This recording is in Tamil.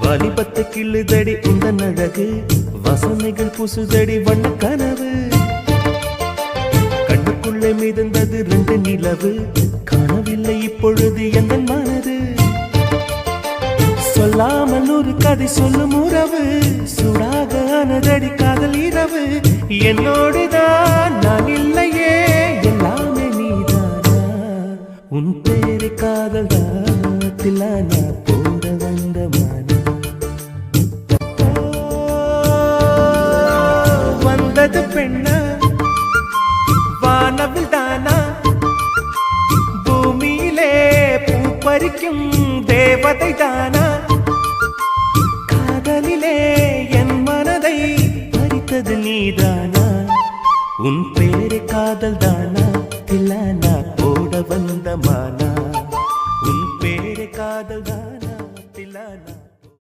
வாலிபத்து கிள்ளுதடி இந்த அழகு வசனைகள் புசுதடி வண்ண கனவு கண்ணுக்குள்ளே மிதந்தது 2 நிலவு காணவில்லை இப்பொழுது எந்த மனது சொல்லாமல் ஒரு கதை சொல்லும் உறவு சூடாக ஆனதடி காதல் இரவு என்னோடுதான் நான் இல்லையே எல்லாமே நீதானா உன் பேரை காதல் தாத்திலானா போட வந்த மானா வந்தது பெண்ணா வானவில் தானா பூமியிலே பூ பறிக்கும் தேவதை தானா காதலிலே என் மனதை பறித்தது நீதானா உன்